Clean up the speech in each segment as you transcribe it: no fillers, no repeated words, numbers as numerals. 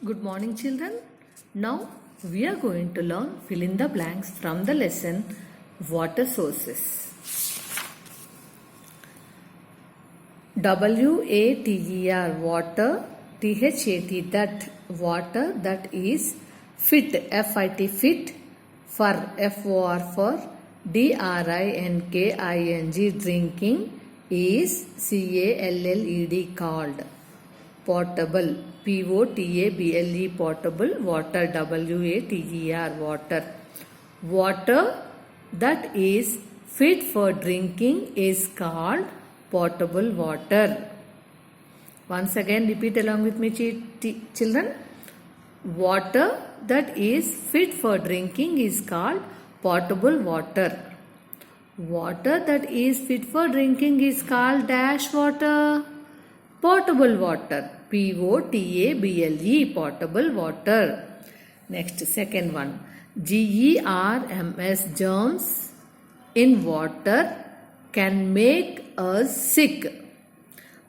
Good morning, children. Now we are going to learn fill in the blanks from the lesson water sources. WATER water, THAT that water, that is fit, FIT fit, for FOR for, DRINKING drinking is CALLED called. Potable, POTABLE potable water, WATER water. Water that is fit for drinking is called potable water. Once again repeat along with me, children. Water that is fit for drinking is called potable water. Water that is fit for drinking is called dash water. Potable water, POTABLE, potable water. Next, second one, GERMS, germs in water can make us sick.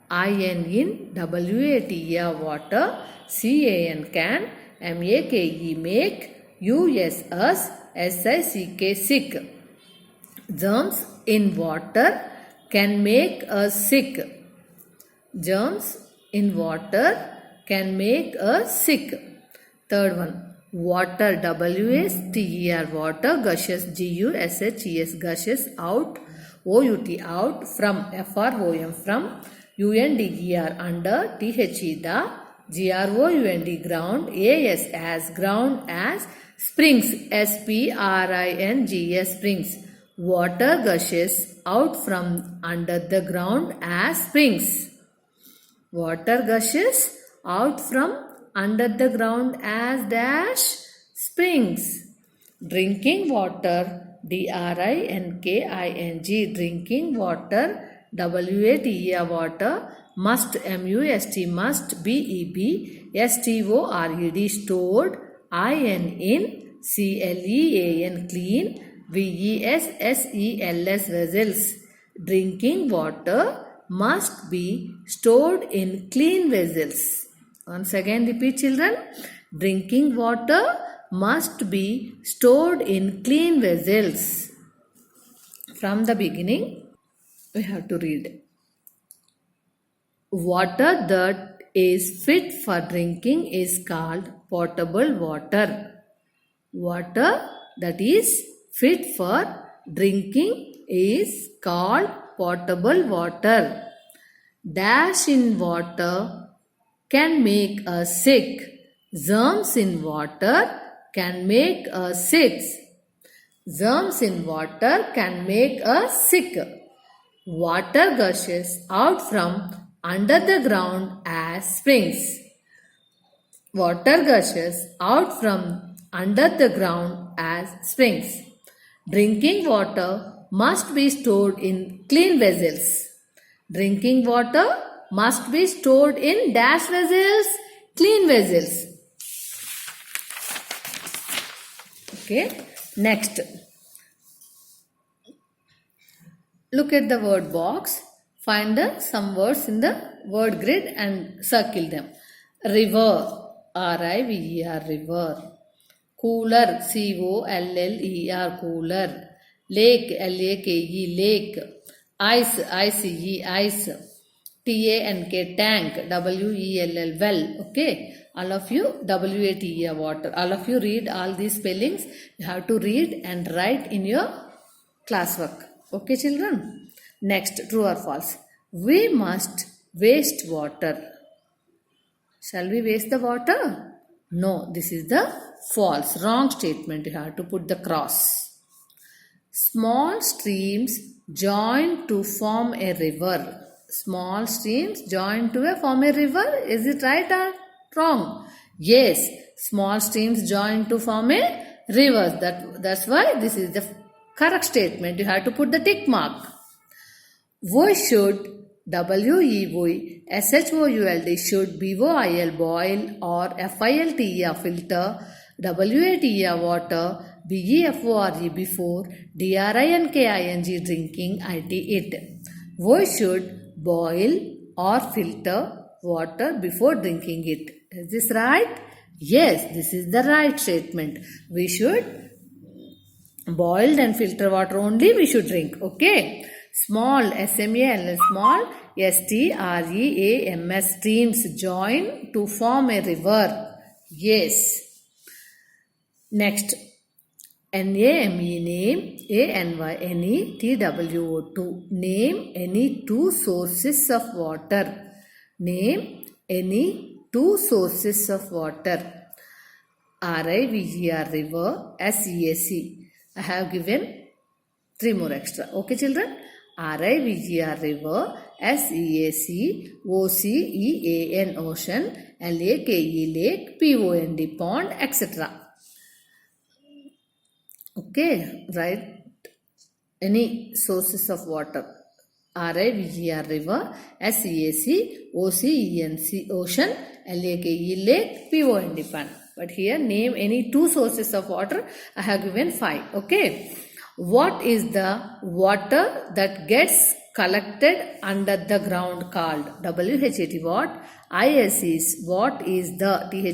in WATER water, CAN, MAKE make, USS SICK sick. Germs in water can make us sick. Germs in water can us sick. Third one, water, WATER water, gushes, GUSHES, gushes out, OUT out, from, FROM from, UNDER under, THE the, GROUND ground, AS as, ground as, springs, SPRINGS springs. Water gushes out from under the ground as springs. Water gushes out from under the ground as dash springs. Drinking water, DRINKING, drinking water, WATER water, must, must, BEB, stored, in, CLEAN, clean, VESSELS, vessels. Drinking water must be stored in clean vessels. Once again repeat, children. Drinking water must be stored in clean vessels. From the beginning, we have to read. Water that is fit for drinking is called potable water. Water that is fit for drinking is called potable water. Dash in water can make us sick. Germs in water can make us sick. Germs in water can make us sick. Water gushes out from under the ground as springs. Water gushes out from under the ground as springs. Drinking water must be stored in clean vessels. Drinking water must be stored in dash vessels, clean vessels. Okay, next. Look at the word box. Find some words in the word grid and circle them. River, RIVER, river. Cooler, COLLER, cooler. Lake, LAKE, lake. Ice, ICE, ice. TANK, tank, WELL, well. Okay, all of you, WATER, water. All of you read all these spellings. You have to read and write in your classwork. Okay, children. Next, true or false? We must waste water. Shall we waste the water? No, this is the false, wrong statement. You have to put the cross. Small streams join to form a river. Small streams join to form a river. Is it right or wrong? Yes, small streams join to form a river. That's why this is the correct statement. You have to put the tick mark. We should, WEVOSHOULD, should, BOIL, boil, or FILTER, filter, WATER, water, BEFORE, before, DRINKING, drinking, IT, it. We should boil or filter water before drinking it. Is this right? Yes, this is the right statement. We should boiled and filter water only we should drink. Okay. Small SMAL, small STREAMS streams join to form a river. Yes. Next, NAME name, ANYNE TWO2. Name any two sources of water. Name any two sources of water. RIVER river, SEAC. I have given 3 more extra. Okay children? RIVER river, SEAC, OCEAN ocean, LAKE lake, POND pond, etc. Okay, write any sources of water. RIVER river, SEAC, OCEAN ocean, LAKE lake, POND pond. But here name any two sources of water. I have given 5. Okay. What is the water that gets collected under the ground called? WHAT what? IS is what is the THE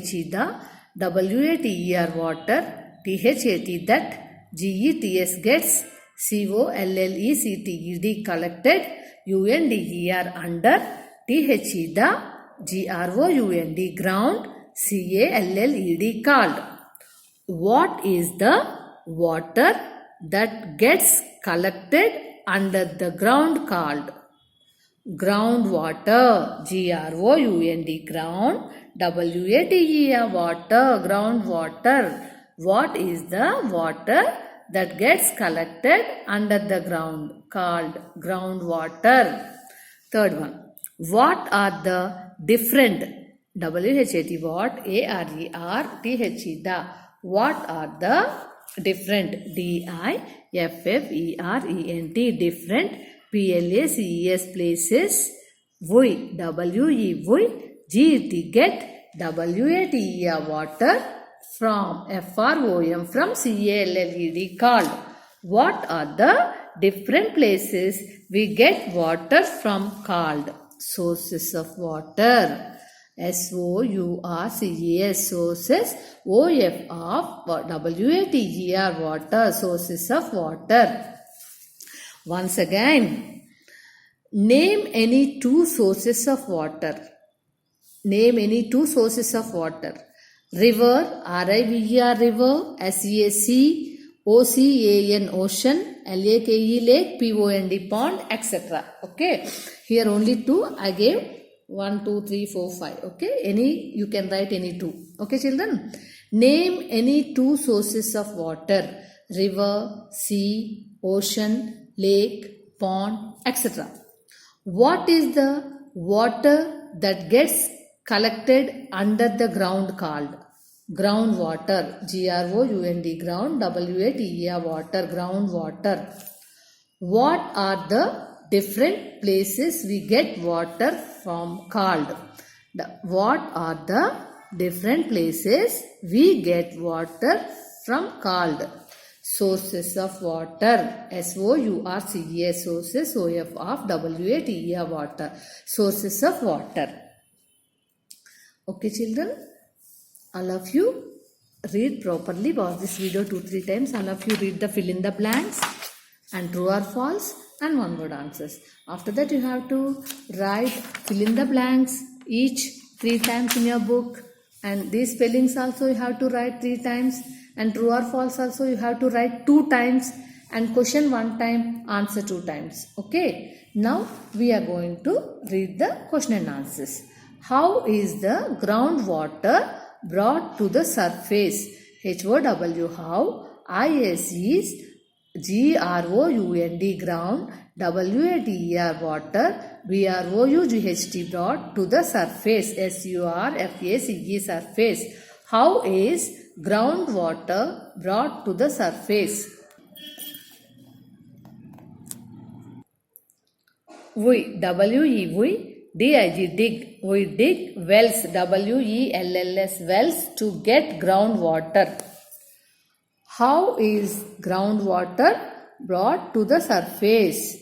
the WATER water THAT that GETS gets COLLECTED collected UNDER under THE the GROUND ground CALLED called. What is the water that gets collected under the ground called? Groundwater. GROUND ground. WATER water. Groundwater. What is the water that gets collected under the ground called? Groundwater. Third one. What are the different WHAT what? ARER the. What are the different? DIFFERENT different. PLACES places. WEWE get. WATER water from. FROM from CALLED called. What are the different places we get water from called? Sources of water. SOURCES sources. OF of WATER water. Sources of water. Once again, name any two sources of water. Name any two sources of water. River, RIVER river, SEAC, OCEAN ocean, LAKE lake, POND pond, etc. Okay. Here only 2 I gave. 1, 2, 3, 4, 5. Okay. Any, you can write any 2. Okay children. Name any two sources of water. River, sea, ocean, lake, pond, etc. What is the water that gets collected under the ground called? Groundwater. GROUND ground. WATER water. Groundwater. What are the different places we get water from called? What are the different places we get water from called? Sources of water. SOURCES sources. OF of WATER water. Sources of water. Okay children, all of you read properly. Watch this video 2-3 times. All of you read the fill in the blanks and true or false and one word answers. After that you have to write fill in the blanks each 3 times in your book, and these spellings also you have to write 3 times, and true or false also you have to write 2 times, and question 1 time, answer 2 times. Okay. Now we are going to read the question and answers. How is the groundwater brought to the surface? HOW how. IS is GROUND ground. WATER water. BROUGHT brought to the surface. SURFACE surface. How is groundwater brought to the surface? DIG dig. We dig wells. WELLS wells to get groundwater. How is groundwater brought to the surface?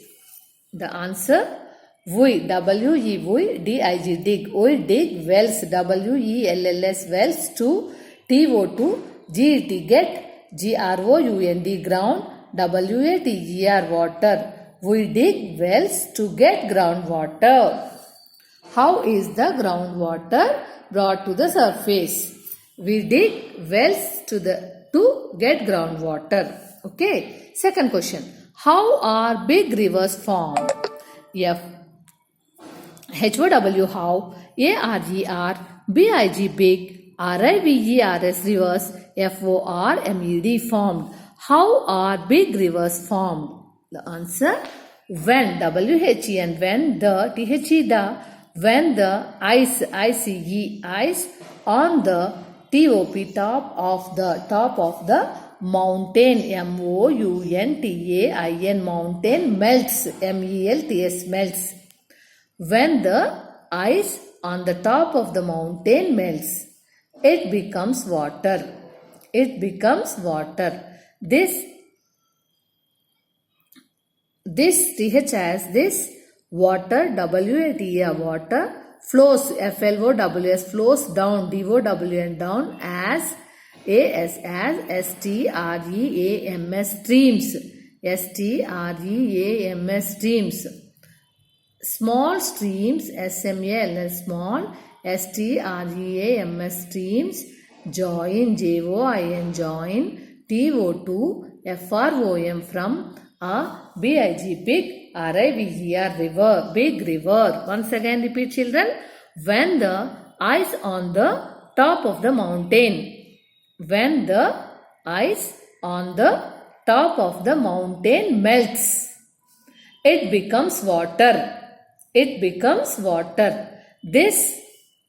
The answer, We, W-E, we, D-I-G, dig. We dig wells, W-E-L-L-S, wells, to, T-O-2, G-E-T, get, G-R-O-U-N-D, ground, W-A-T-E-R, water. We dig wells to get groundwater. How is the groundwater brought to the surface? We dig wells to get groundwater. Okay. Second question. How are big rivers formed? F. H-O-W, how, A-R-E-R, B-I-G, big, R-I-V-E-R-S, rivers, F-O-R-M-E-D, formed. How are big rivers formed? The answer, when, W-H-E-N, when the, T-H-E, the, when the ice, I-C-E, ice, on the, T-O-P, top of the mountain, M-O-U-N-T-A-I-N, mountain, melts, M-E-L-T-S, melts. When the ice on the top of the mountain melts, it becomes water. It becomes water. This TH as this water, W-A-T-A, water, flows, F-L-O-W-S, flows down, D-O-W-N, down, as S-T-R-E-A-M-S, streams, S-T-R-E-A-M-S, streams. Small streams, S-M-A-L-S, small, S-T-R-E-A-M-S, streams, join, J-O-I-N, join, T-O-2, F-R-O-M, from, a, B-I-G, big, R-I-V-E-R, river, big river. Once again repeat, children. When the ice on the top of the mountain, when the ice on the top of the mountain melts, it becomes water. It becomes water. This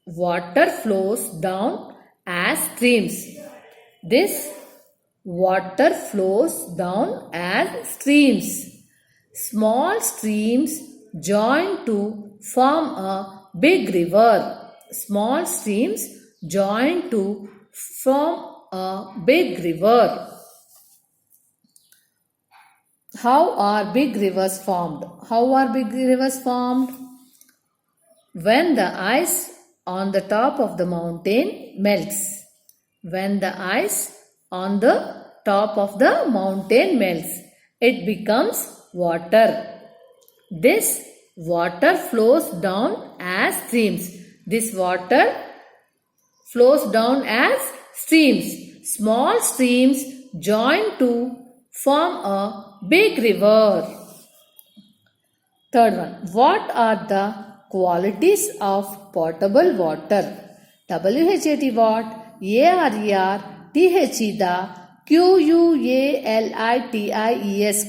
water flows down as streams. This water flows down as streams. Small streams join to form a big river. Small streams join to form a big river. How are big rivers formed? How are big rivers formed? When the ice on the top of the mountain melts. When the ice on the top of the mountain melts, it becomes water. This water flows down as streams. This water flows down as streams. Small streams join to form a big river. Third one. What are the qualities of potable water? W-H-A-T, what? A-R-E-R, T-H-E, the, Q-U-A-L-I-T-I-E-S,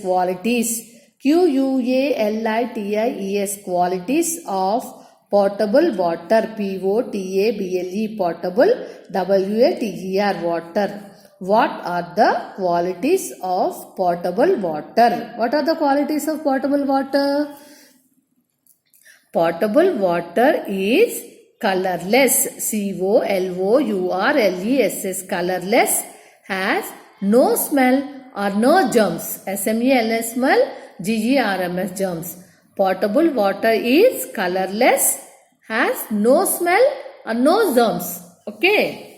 qualities. Q-U-A-L-I-T-I-E-S, qualities of potable water. P-O-T-A-B-L-E, potable, W-A-T-E-R, water. What are the qualities of potable water? What are the qualities of potable water? Potable water is colorless. C-O-L-O-U-R-L-E-S-S, colorless, has no smell or no germs. S-M-E-L-S, smell, G-E-R-M-S, germs. Potable water is colorless, has no smell or no germs. Okay.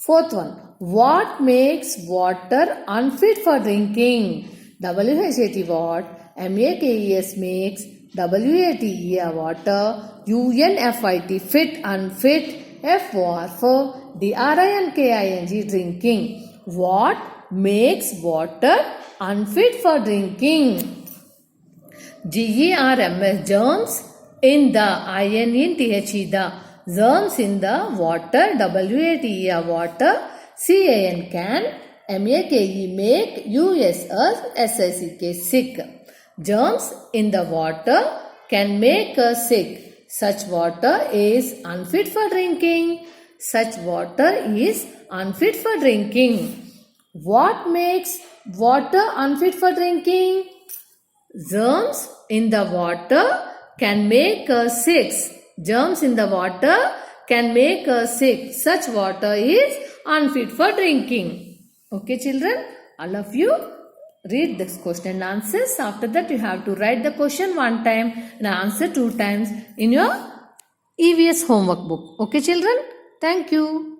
Fourth one. What makes water unfit for drinking? W-H-A-T, what? M-A-K-E-S, makes, W-A-T-E, water, U-N-F-I-T, fit, unfit, F-O-R, for, D-R-I-N-K-I-N-G, drinking. What makes water unfit for drinking? G-E-R-M-S, germs in the, I-N-T-H-E, the, germs in the water, W-A-T-E, water, C-A-N, can, M-A-K-E, make, U-S-S-I-C-K, sick. Germs in the water can make us sick. Such water is unfit for drinking. Such water is unfit for drinking. What makes water unfit for drinking? Germs in the water can make us sick. Germs in the water can make us sick. Such water is unfit for drinking. Okay, children, all of you read this question and answers. After that, you have to write the question one time and answer two times in your EVS homework book. Okay, children? Thank you.